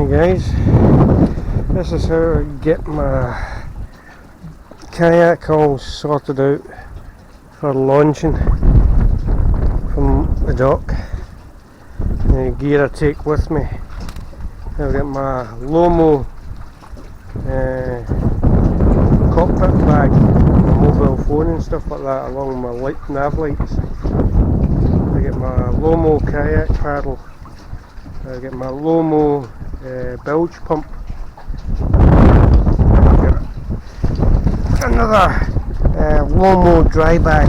guys, this is how I get my kayak all sorted out for launching from the dock. The gear I take with me, I've got my Lomo cockpit bag, my mobile phone and stuff like that, along with my nav lights. I get my Lomo kayak paddle, I get my Lomo bilge pump, I've got another Lomo dry bag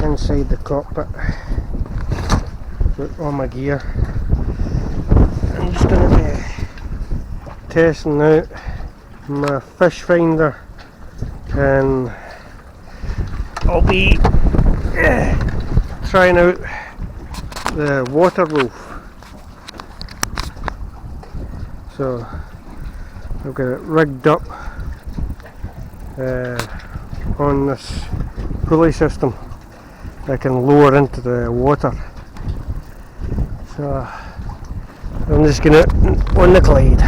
inside the cockpit. Got all my gear. I'm just going to be testing out my fish finder, and I'll be trying out the water wolf. So I've got it rigged up on this pulley system I can lower into the water. So I'm just going to on the Clyde.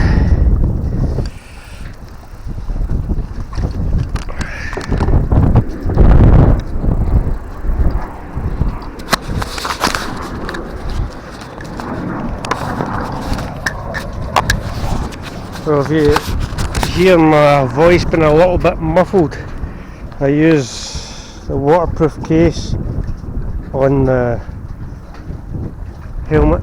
So if you hear my voice being a little bit muffled, I use the waterproof case on the helmet.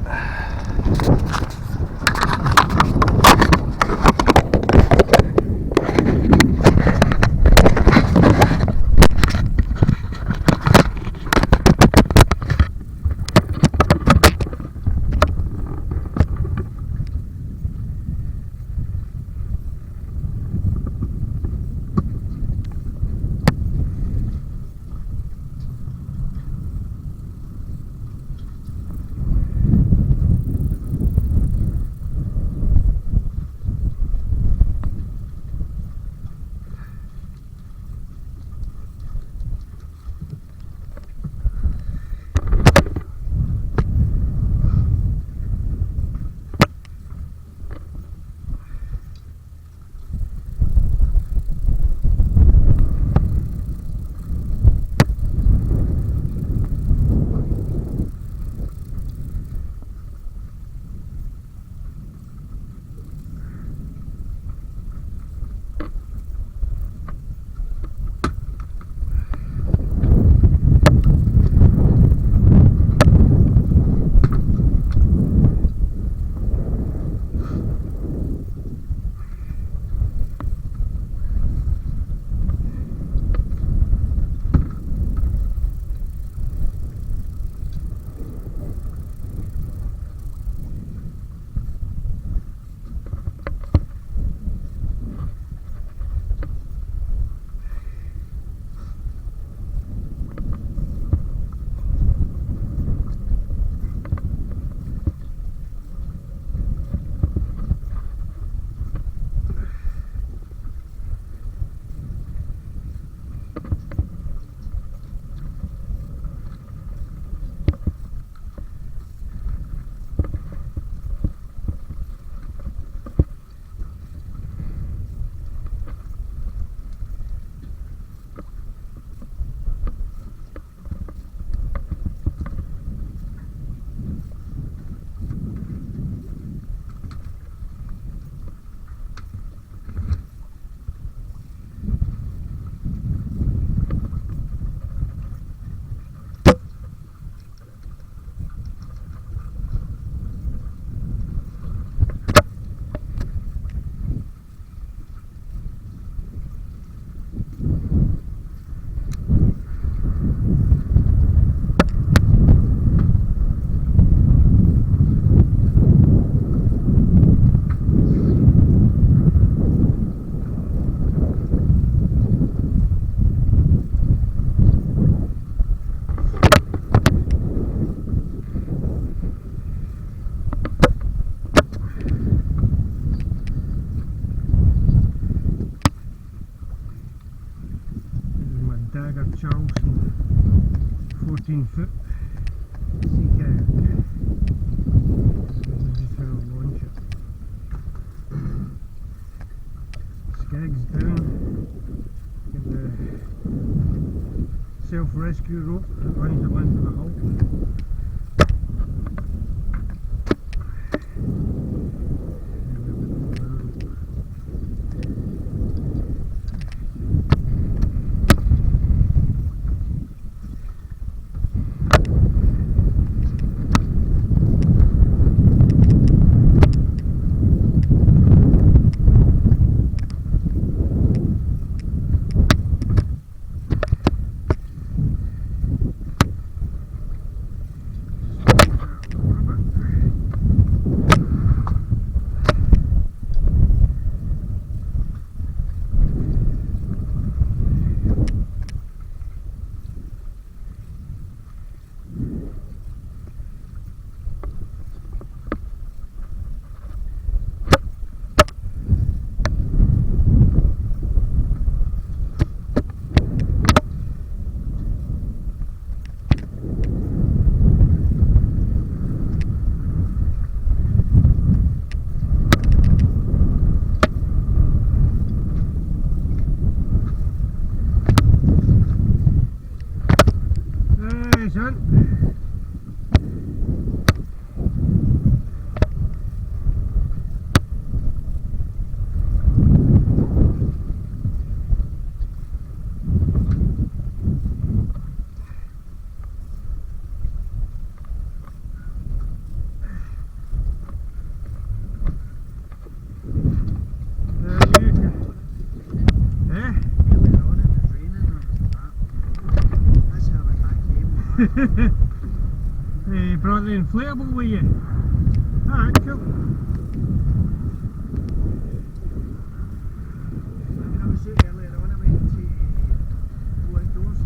Dagger Charleston 14-foot sea kayak. This is just how I launch it. rescue rope that runs onto the hull. You brought the inflatable with you? Alright, cool. I was out earlier on, I went to go outdoors.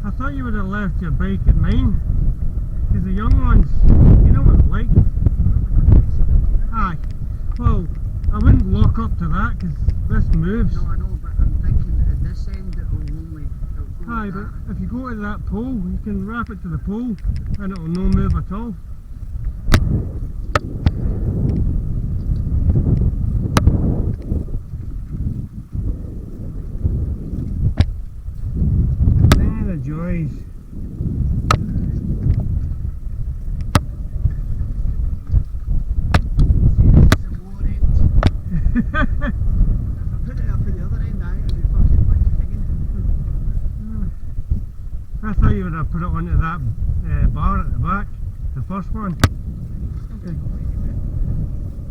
I thought you would have left your bike at mine, because the young ones, you know what they're like. Aye, well, I wouldn't lock up to that because this moves. No, I know, but I'm thinking at this end it will only go Aye, like but that. if you go to that pole, you can wrap it to the pole and it'll no move at all. The joys. If I put it up at the other end, I would be fucking like hanging. I thought you would have put it onto that bar at the back, the first one. Okay.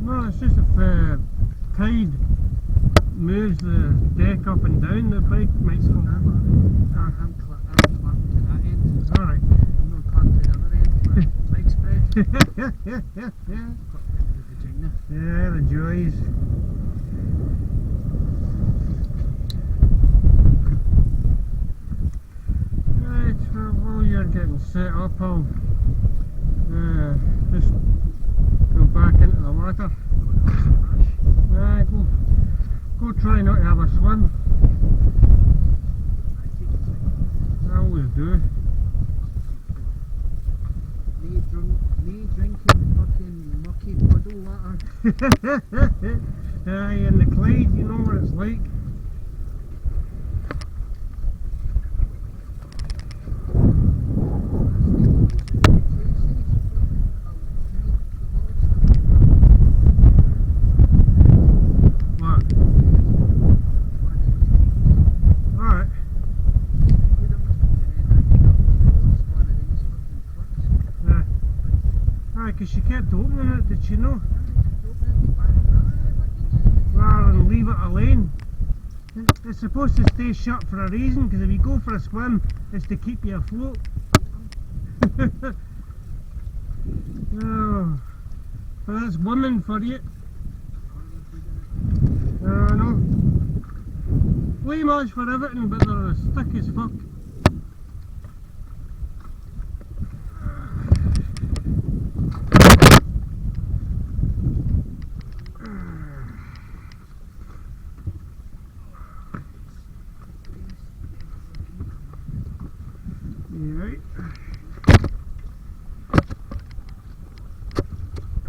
No, it's just if the tide moves the deck up and down, the bike might fall down. I'm clamped to that end. Alright. I'm not clamped to the other end. My leg spread. Yeah, the joys. Right, well, while you're getting set up, I'll just go back into the water. Right, go try not to have a swim. I always do. Me drinking fucking mucky puddle water. Aye, in the Clyde, you know what it's like. What? Alright. Aye, because she kept opening it, did she know? Rather than leave it alone. It's supposed to stay shut for a reason, because if you go for a swim, it's to keep you afloat. Oh, but that's women for you. No. Way much for everything, but they're as thick as fuck. Right.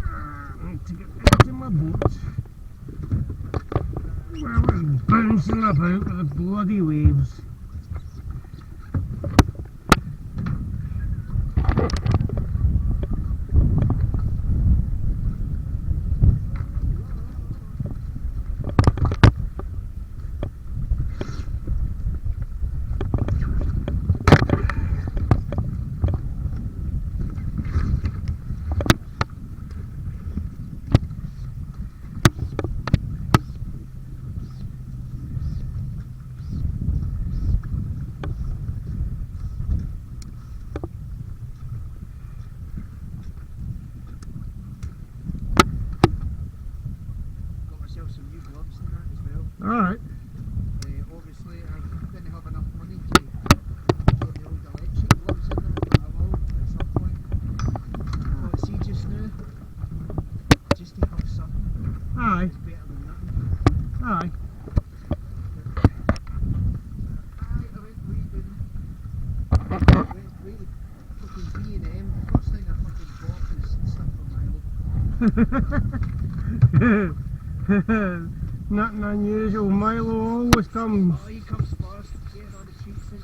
I need to get into my boat. Well, it's bouncing about with the bloody waves. Nothing unusual. Milo always comes. Oh, he comes first, getting all the treats and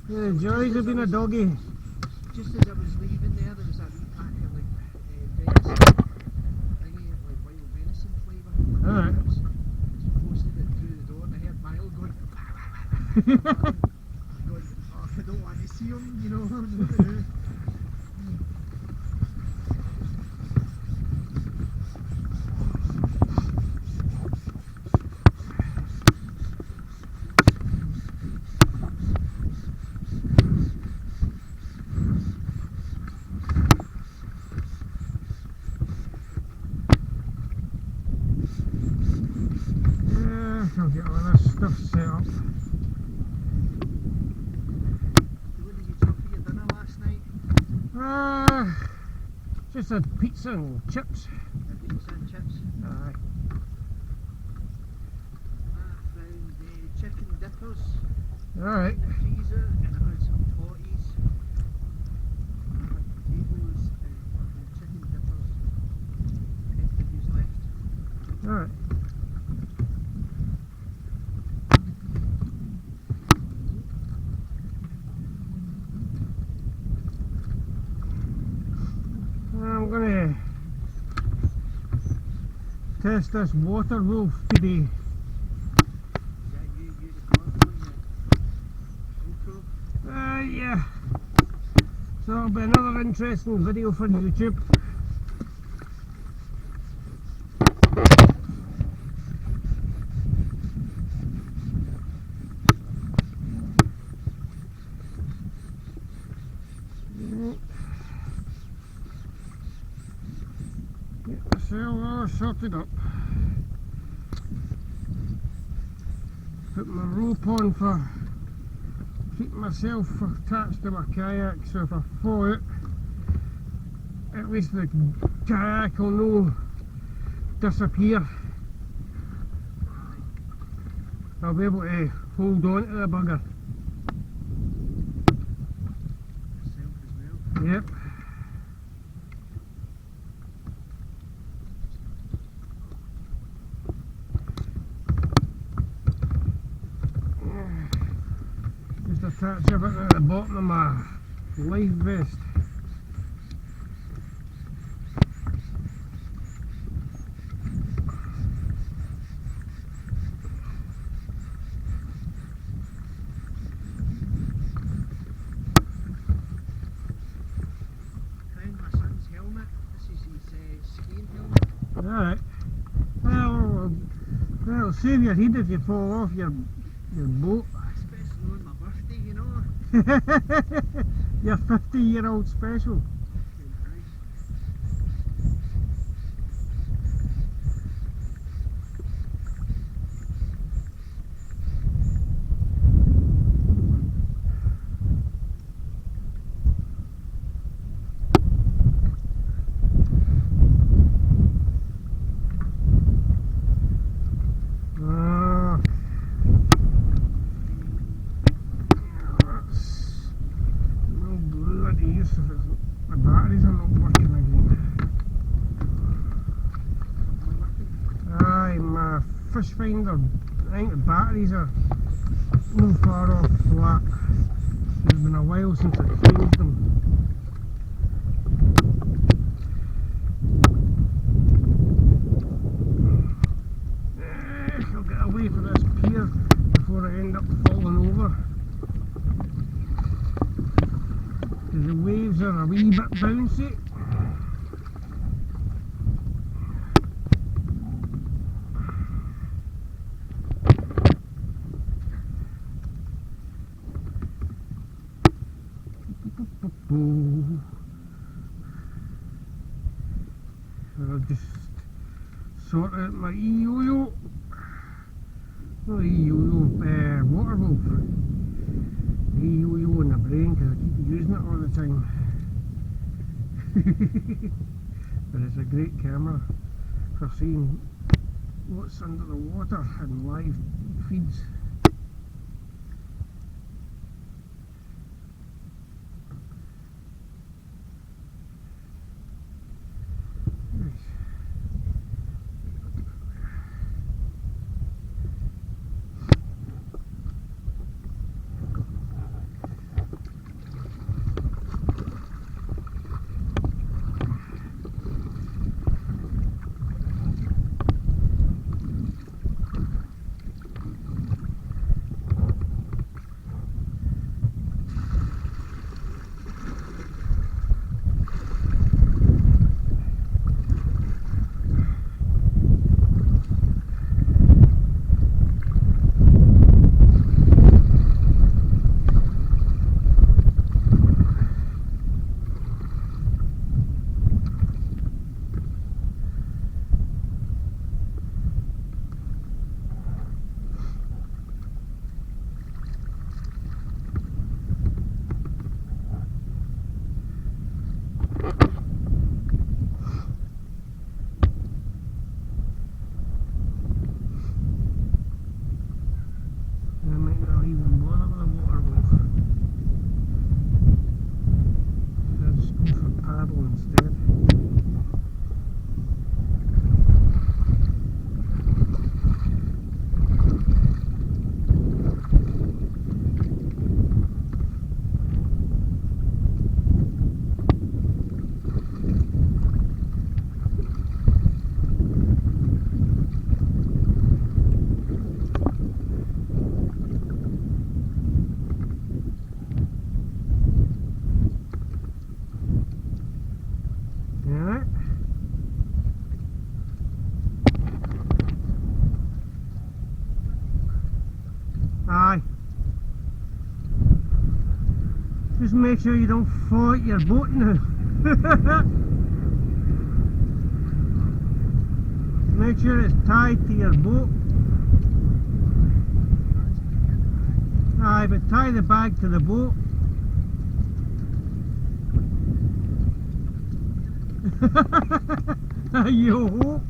that. The joys of being a doggy. Just as I was leaving there was a wee pack of like venison thingy, like wild venison flavour. Alright. Just posted it through the door and I heard Milo going, going, oh, I don't want to see him, you know. I'll get all this stuff set up. What did you have for your dinner last night? Just had pizza and chips. Pizza and chips. Aye. I found chicken dippers Alright. in the freezer and I had some totties. I had potatoes and fucking chicken dippers. Anything who's left. Alright. I'm gonna test this water wolf today. Is that you recording on your GoPro? Yeah. So it'll be another interesting video for YouTube. Get myself all sorted up. Put my rope on for keeping myself attached to my kayak, so if I fall out, at least the kayak will no disappear. I'll be able to hold on to the bugger. Yourself as well. Yep. Just attach everything at the bottom of my life vest. Found my son's helmet. This is his skiing helmet. Alright. Well, save your head if you fall off your boat. Especially on my birthday, you know. Your 50-year-old special. No bloody use if my batteries are not working again. Aye, my fish finder, I think the batteries are no far off flat. It's been a while since I changed them. I'll get away from this pier before I end up falling over. Because the waves are a wee bit bouncy. I'll just sort out my e-yo-yo. No e-yo-yo, water wolf. E-yo-yo in the brain because I keep using it all the time. But it's a great camera for seeing what's under the water and live feeds. Just make sure you don't fall at your boat now. Make sure it's tied to your boat. Aye, but tie the bag to the boat. You hope.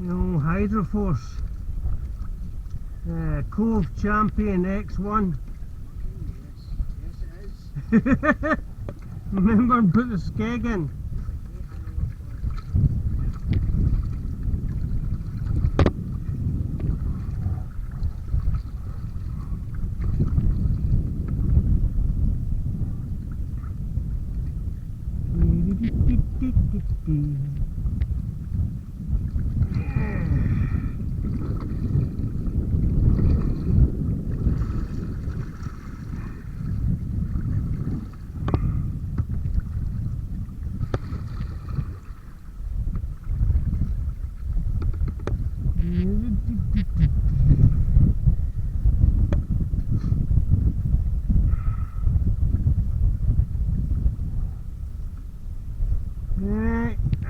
No, Hydroforce. Cove Champion X1. Yes, it is. Remember and put the skeg in.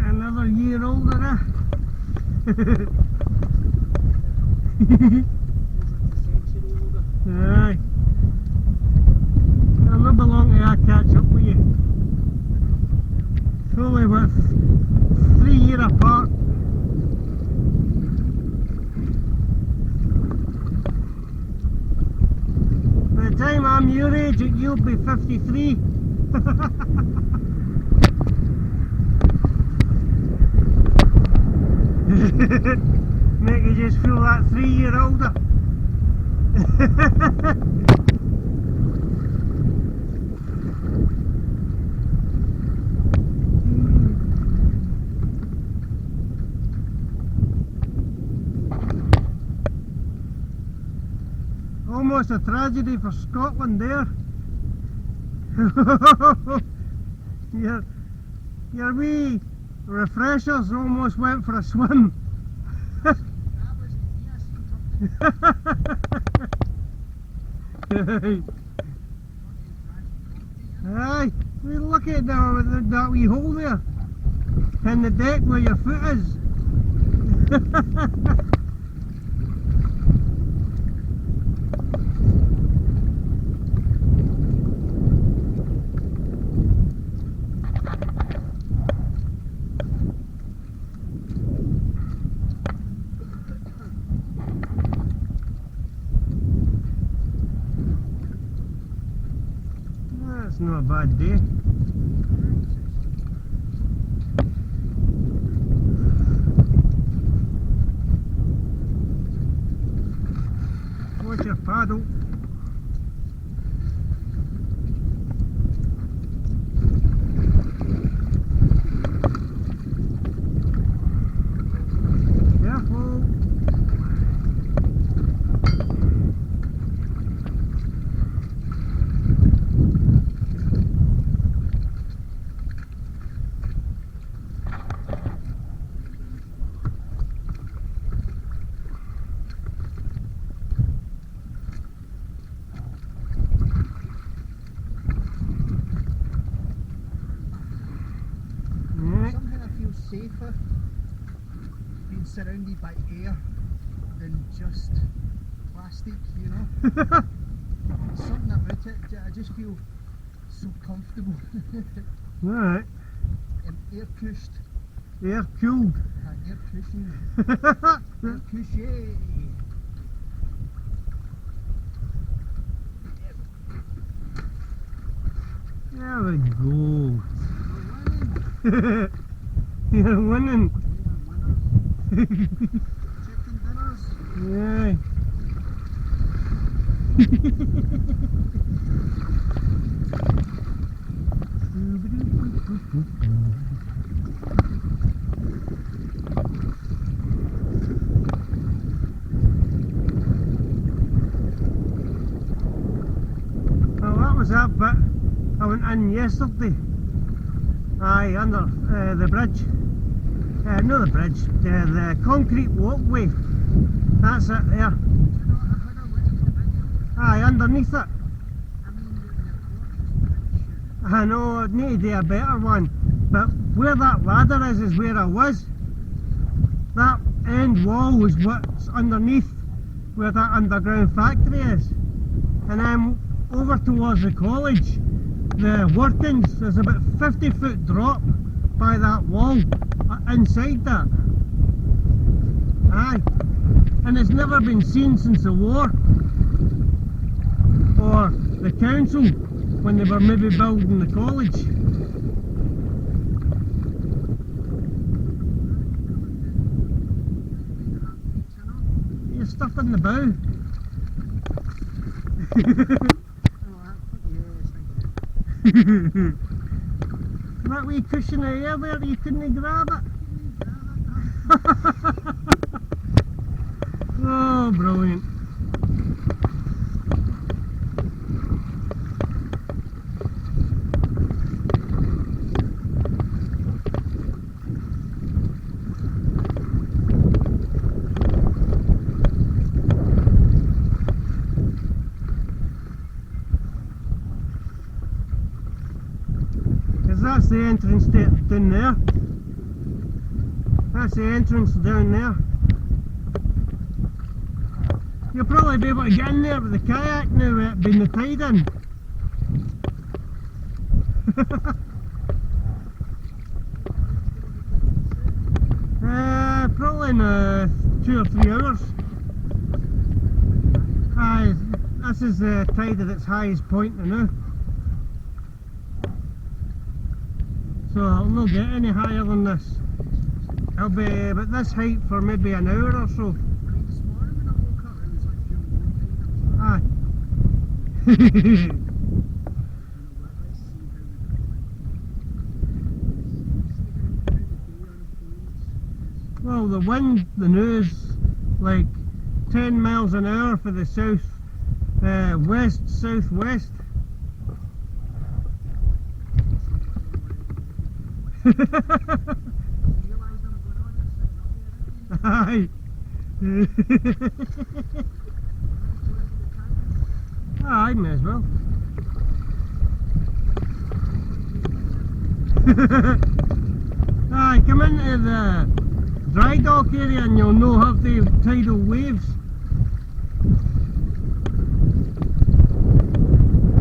Another year older, huh? Aye. I'll not be long till I catch up with you. Surely we're 3 years apart. By the time I'm your age, you'll be 53. Make you just feel that 3 year older. Almost a tragedy for Scotland there. Your wee refreshers almost went for a swim. Aye, look at that wee hole there in the deck where your foot is. That's not a bad day. Watch your paddle. Careful. safer being surrounded by air than just plastic, you know. Something about it, I just feel so comfortable. Alright. Air cushed. Air cooled. Air cushioned. Air cushy. There we go. You're winning. Chicken dinners. Yeah. Well, that was that bit. I went in yesterday. Aye, under the bridge. Not the bridge, the concrete walkway. That's it there. Aye, underneath it. I know, I need to do a better one. But where that ladder is where I was. That end wall is what's underneath where that underground factory is. And then over towards the college, the workings, there's about 50-foot drop by that wall inside that. Aye. And it's never been seen since the war. Or the council, when they were maybe building the college. You're stuff in the bow. That wee cushion of air there, you couldn't grab it. Oh, brilliant. That's the entrance down there. That's the entrance down there. You'll probably be able to get in there with the kayak now, with it being the tide in. Probably in 2 or 3 hours. Aye, this is the tide at its highest point now. So it'll not get any higher than this. It'll be about this height for maybe an hour or so. This morning when I woke up, it was like pure low tide. Aye. Well, the wind, the news, like 10 miles an hour for the south, west, southwest. Aye. Aye, may as well. Aye, come into the dry dock area and you'll not have the tidal waves.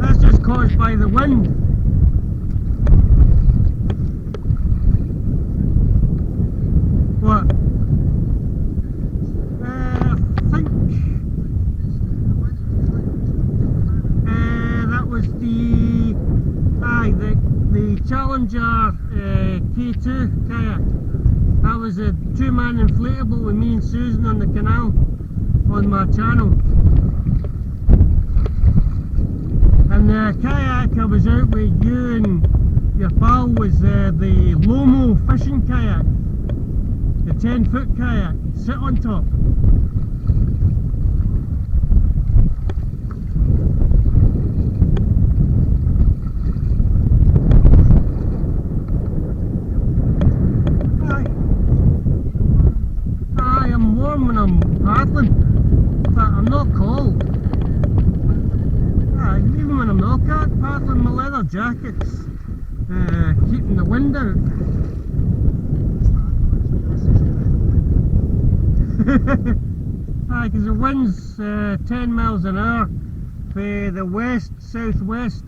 That's just caused by the wind. What? I think that was the Challenger K2 kayak. That was a 2-man inflatable with me and Susan on the canal on my channel. And the kayak I was out with you and your pal was the Lomo fishing kayak. The 10-foot kayak, sit on top. Aye, I'm warm when I'm paddling, but I'm not cold. Aye, even when I'm not paddling, my leather jacket's keeping the wind out. Because the wind's 10 miles an hour for the west, southwest.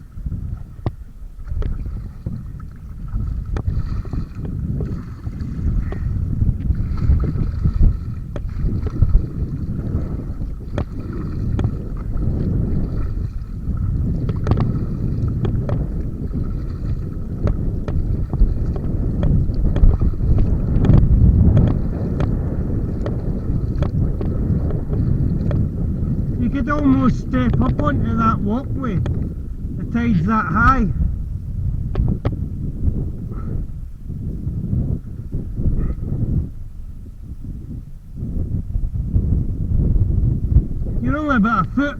You could almost step up onto that walkway, the tide's that high. You're only about a foot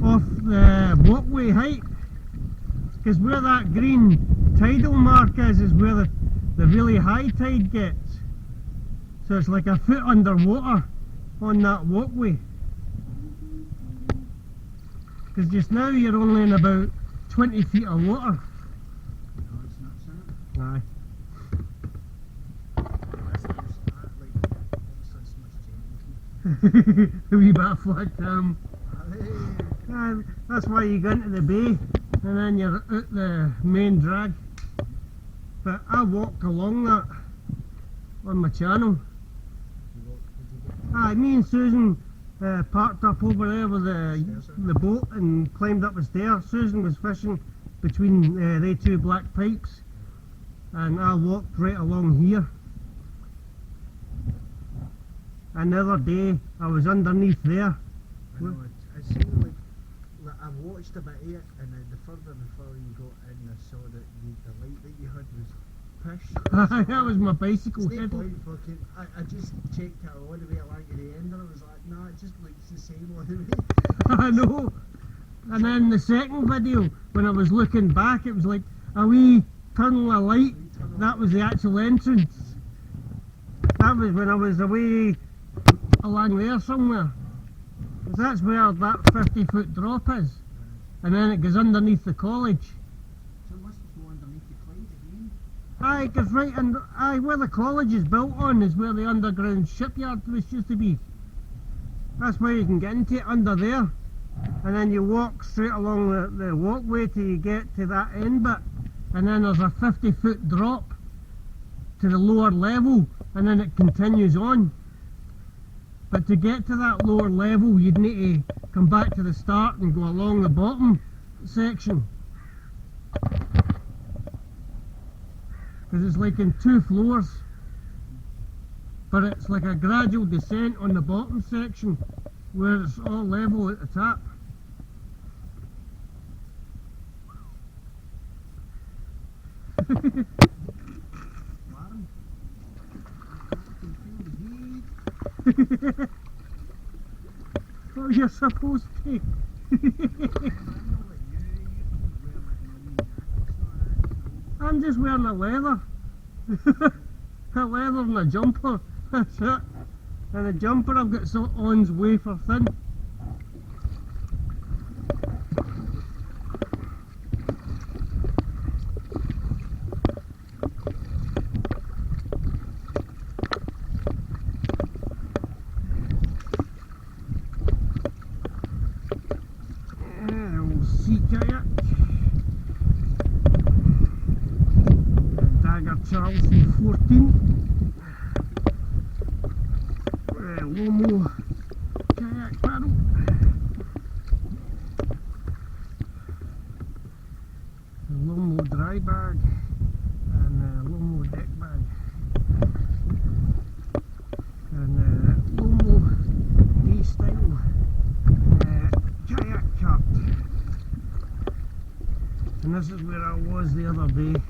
off the walkway height, because where that green tidal mark is where the really high tide gets. So it's like a foot underwater on that walkway. Because just now you're only in about 20 feet of water. No, it's nuts, isn't it? Aye. A wee bit of flat cam. That's why you go into the bay and then you're out the main drag. But I walk along that on my channel. Aye, me and Susan parked up over there with the boat and climbed up the stairs. Susan was fishing between they two black pipes and I walked right along here. Another day I was underneath there. I know, it seemed like I watched a bit of it, and then the further you got in, I saw that the light that you had was pish. That was my bicycle It's no head. point fucking, I just checked it all the way along to the end, and I was like, nah, it just looks the same all the way. I know. And then the second video, when I was looking back, it was like a wee tunnel of light. That was the actual entrance. That was when I was away along there somewhere. 'Cause that's where that 50-foot drop is. And then it goes underneath the college. So it must go underneath the Clyde again. Aye, it goes right under, where the college is built on is where the underground shipyard used to be. That's where you can get into it, under there. And then you walk straight along the walkway till you get to that end bit. And then there's a 50-foot drop to the lower level, and then it continues on. But to get to that lower level, you'd need to come back to the start and go along the bottom section. Because it's like in 2 floors. But it's like a gradual descent on the bottom section, where it's all level at the top. Warren, can feel the heat. Oh, you're supposed to. I know that you can wear like marine jackets, not that. I'm just wearing a leather. A leather and a jumper. That's it. And a jumper I've got on's wafer thin. Sea kayak. Dagger Charleston 14. Lomo kayak paddle. Lomo dry bag and Lomo deck bag. And Lomo D-style kayak cart. And this is where I was the other day.